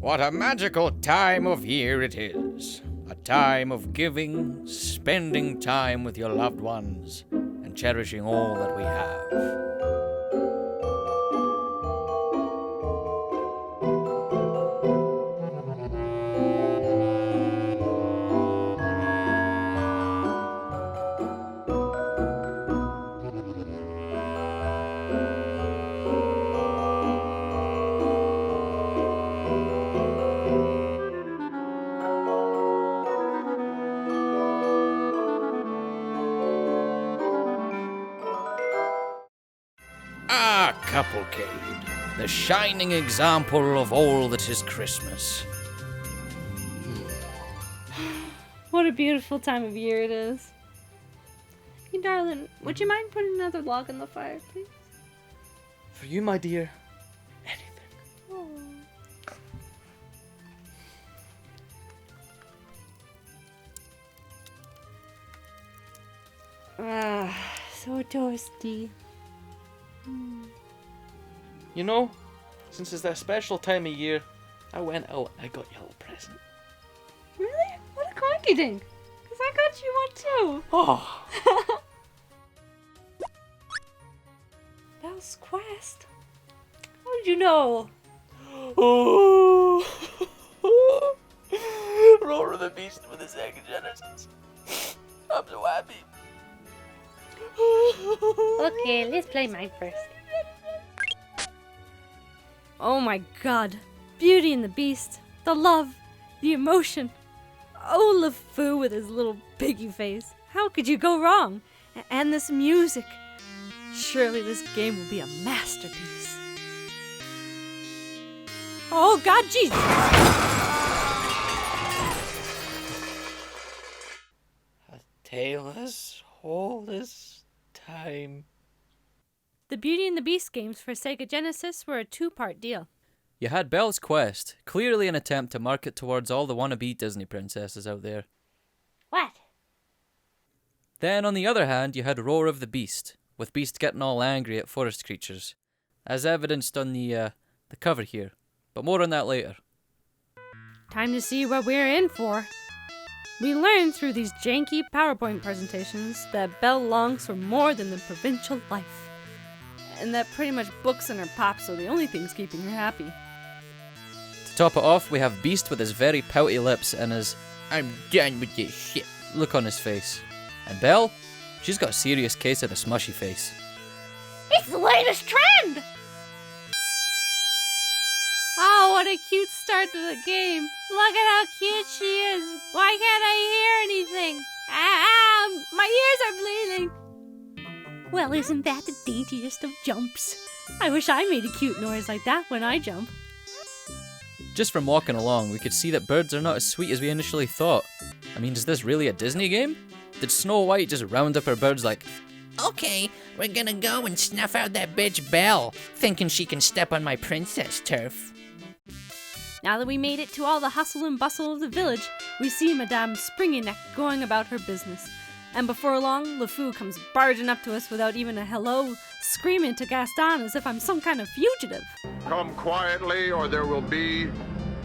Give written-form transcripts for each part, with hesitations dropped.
What a magical time of year it is. A time of giving, spending time with your loved ones, and cherishing all that we have. Couplecade, the shining example of all that is Christmas. What a beautiful time of year it is. Hey, darling, would you mind putting another log on the fire, please? For you, my dear, anything. Oh. So toasty. You know, since it's that special time of year, I went out and I got you a little present. Really? What a coinky dink. Because I got you one too. Oh. Belle's quest. How did you know? Oh. Roar of the Beast with the Sega Genesis. I'm so happy. Okay, let's play mine first. Oh my god. Beauty and the Beast. The love. The emotion. Oh, LeFou with his little piggy face. How could you go wrong? And this music. Surely this game will be a masterpiece. Oh god, Jesus! A tale as old as time. The Beauty and the Beast games for Sega Genesis were a 2-part deal. You had Belle's Quest, clearly an attempt to market towards all the wannabe Disney princesses out there. What? Then, on the other hand, you had Roar of the Beast, with Beast getting all angry at forest creatures, as evidenced on the cover here, but more on that later. Time to see what we're in for. We learned through these janky PowerPoint presentations that Belle longs for more than the provincial life. And that pretty much books and her pops are the only things keeping her happy. To top it off, we have Beast with his very pouty lips and his "I'm done with this shit" look on his face. And Belle, she's got a serious case of the smushy face. It's the latest trend! Oh, what a cute start to the game. Look at how cute she is. Why can't I hear anything? My ears are bleeding. Well, isn't that the daintiest of jumps? I wish I made a cute noise like that when I jump. Just from walking along, we could see that birds are not as sweet as we initially thought. I mean, is this really a Disney game? Did Snow White just round up her birds like, "Okay, we're gonna go and snuff out that bitch Belle, thinking she can step on my princess turf"? Now that we made it to all the hustle and bustle of the village, we see Madame Springy Neck going about her business. And before long, LeFou comes barging up to us without even a hello, screaming to Gaston as if I'm some kind of fugitive. Come quietly or there will be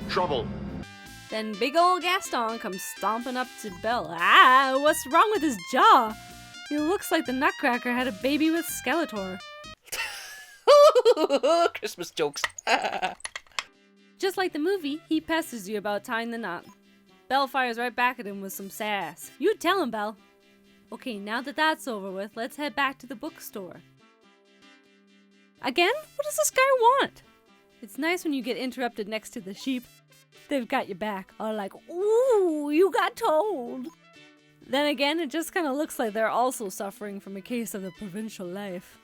trouble. Then big old Gaston comes stomping up to Belle. What's wrong with his jaw? He looks like the Nutcracker had a baby with Skeletor. Christmas jokes. Just like the movie, he pesters you about tying the knot. Belle fires right back at him with some sass. You tell him, Belle. Okay, now that that's over with, let's head back to the bookstore. Again? What does this guy want? It's nice when you get interrupted next to the sheep. They've got your back. All like, ooh, you got told. Then again, it just kind of looks like they're also suffering from a case of the provincial life.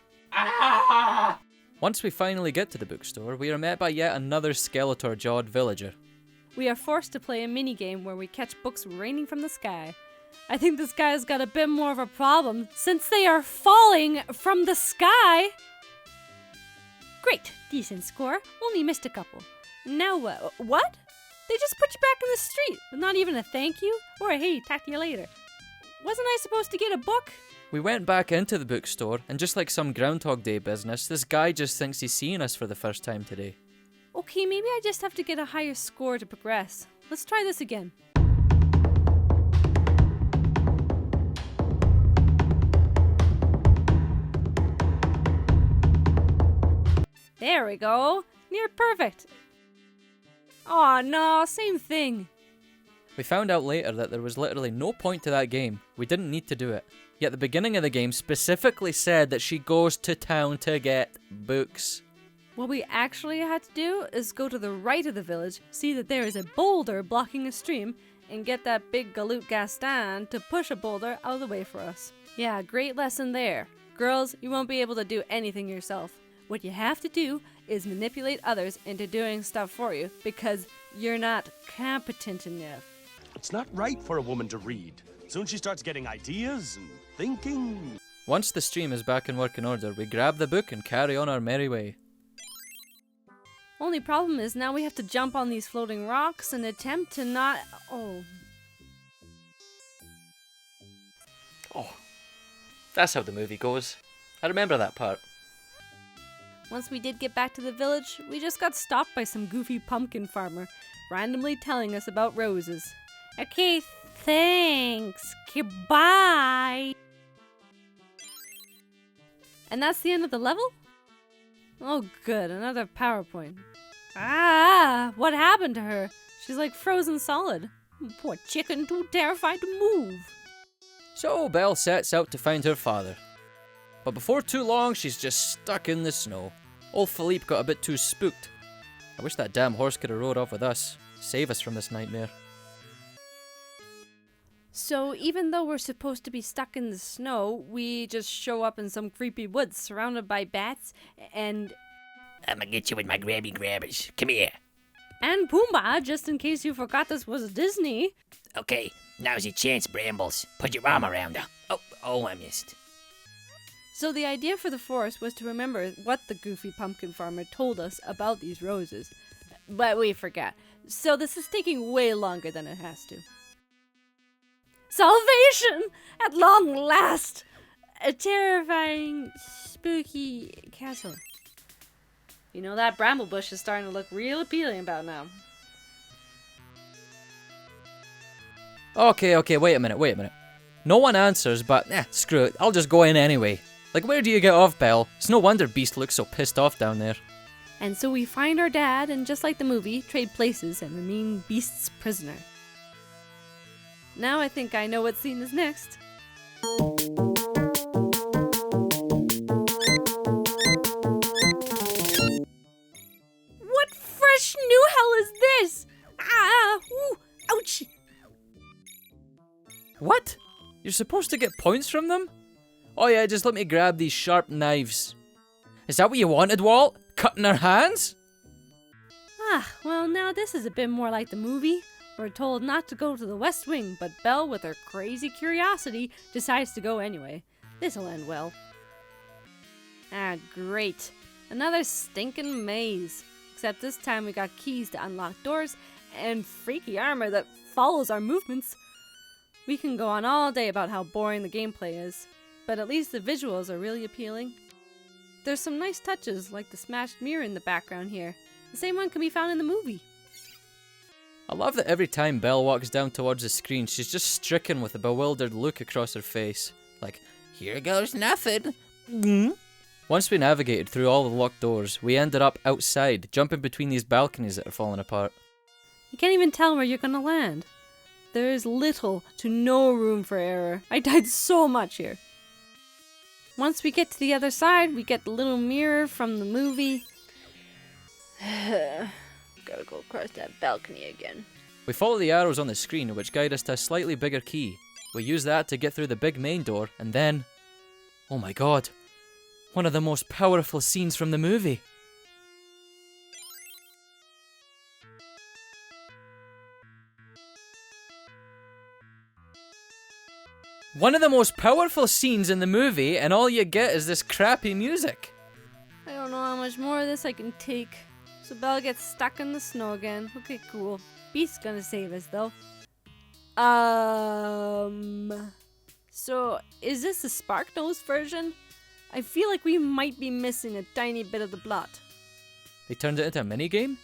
Once we finally get to the bookstore, we are met by yet another Skeletor-jawed villager. We are forced to play a minigame where we catch books raining from the sky. I think this guy's got a bit more of a problem, since they are falling from the sky. Great, decent score. Only missed a couple. Now what? They just put you back in the street with not even a thank you or a hey, talk to you later. Wasn't I supposed to get a book? We went back into the bookstore, and just like some Groundhog Day business, this guy just thinks he's seeing us for the first time today. Oh, Okay, maybe I just have to get a higher score to progress. Let's try this again. There we go. Near perfect. Aw, no, same thing. We found out later that there was literally no point to that game. We didn't need to do it. Yet the beginning of the game specifically said that she goes to town to get books. What we actually had to do is go to the right of the village, see that there is a boulder blocking a stream, and get that big galoot Gaston to push a boulder out of the way for us. Yeah, great lesson there. Girls, you won't be able to do anything yourself. What you have to do is manipulate others into doing stuff for you because you're not competent enough. It's not right for a woman to read. Soon she starts getting ideas and thinking. Once the stream is back in working order, we grab the book and carry on our merry way. Only problem is now we have to jump on these floating rocks and attempt to not... Oh. That's how the movie goes. I remember that part. Once we did get back to the village, we just got stopped by some goofy pumpkin farmer, randomly telling us about roses. Okay, thanks. Goodbye. And that's the end of the level? Oh good, another PowerPoint. Ah, what happened to her? She's like frozen solid. Poor chicken, too terrified to move. So Belle sets out to find her father. But before too long, she's just stuck in the snow. Old Philippe got a bit too spooked. I wish that damn horse could have rode off with us. Save us from this nightmare. So even though we're supposed to be stuck in the snow, we just show up in some creepy woods surrounded by bats and... I'ma get you with my grabby grabbers. Come here. And Pumbaa, just in case you forgot this was Disney. Okay, now's your chance, Brambles. Put your arm around her. Oh, I missed. So the idea for the forest was to remember what the goofy pumpkin farmer told us about these roses. But we forgot. So this is taking way longer than it has to. Salvation! At long last! A terrifying, spooky castle. You know, that bramble bush is starting to look real appealing about now. Okay, wait a minute. No one answers, but screw it, I'll just go in anyway. Like, where do you get off, Belle? It's no wonder Beast looks so pissed off down there. And so we find our dad, and just like the movie, trade places and remain Beast's prisoner. Now I think I know what scene is next. What fresh new hell is this? Ah! Ooh! Ouch! What? You're supposed to get points from them? Oh yeah, just let me grab these sharp knives. Is that what you wanted, Walt? Cutting our hands? Ah, well now this is a bit more like the movie. We're told not to go to the West Wing, but Belle, with her crazy curiosity, decides to go anyway. This'll end well. Ah, great. Another stinking maze. Except this time we got keys to unlock doors and freaky armor that follows our movements. We can go on all day about how boring the gameplay is, but at least the visuals are really appealing. There's some nice touches, like the smashed mirror in the background here. The same one can be found in the movie. I love that every time Belle walks down towards the screen, she's just stricken with a bewildered look across her face. Like, here goes nothing. Once we navigated through all the locked doors, we ended up outside, jumping between these balconies that are falling apart. You can't even tell where you're gonna land. There is little to no room for error. I died so much here. Once we get to the other side, we get the little mirror from the movie. Gotta go across that balcony again. We follow the arrows on the screen, which guide us to a slightly bigger key. We use that to get through the big main door, and then... oh my god. One of the most powerful scenes from the movie. One of the most powerful scenes in the movie, and all you get is this crappy music. I don't know how much more of this I can take. So Belle gets stuck in the snow again. Okay, cool. Beast's gonna save us, though. So, is this the Spark Nose version? I feel like we might be missing a tiny bit of the plot. They turned it into a minigame?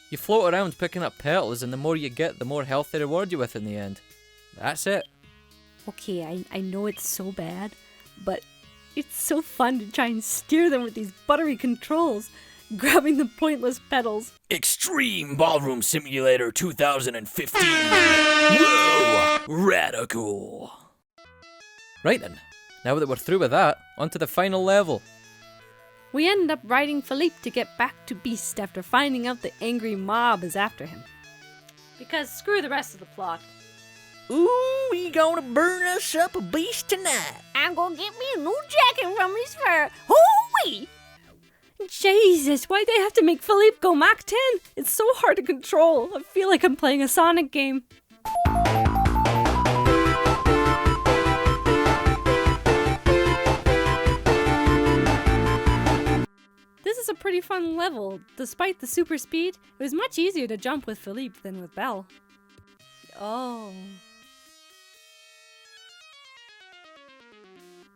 You float around picking up petals, and the more you get, the more health they reward you with in the end. That's it. Okay, I know it's so bad, but it's so fun to try and steer them with these buttery controls, grabbing the pointless petals. Extreme Ballroom Simulator 2015. Whoa! Radical. Right then, now that we're through with that, on to the final level. We end up riding Philippe to get back to Beast after finding out the angry mob is after him. Because screw the rest of the plot. Ooh, we gonna burn us up a beast tonight. I'm gonna get me a new jacket from his fur. Hoo-wee! Jesus, why'd they have to make Philippe go Mach 10? It's so hard to control. I feel like I'm playing a Sonic game. This is a pretty fun level. Despite the super speed, it was much easier to jump with Philippe than with Belle. Oh.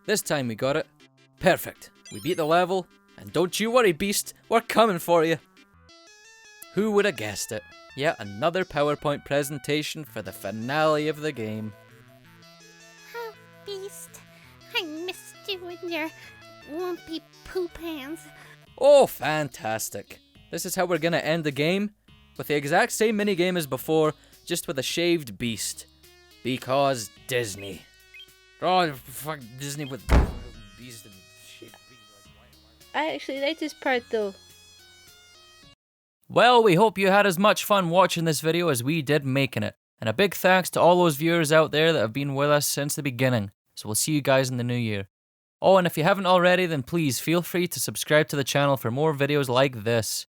This time we got it. Perfect. We beat the level, and don't you worry, Beast, we're coming for you. Who would have guessed it? Yet another PowerPoint presentation for the finale of the game. Oh, Beast, I missed you in your lumpy poop hands. Oh, fantastic. This is how we're gonna end the game, with the exact same minigame as before, just with a shaved Beast. Because Disney. Oh, fuck Disney with Beast and shit. I actually like this part though. Well, we hope you had as much fun watching this video as we did making it. And a big thanks to all those viewers out there that have been with us since the beginning. So we'll see you guys in the new year. Oh, and if you haven't already, then please feel free to subscribe to the channel for more videos like this.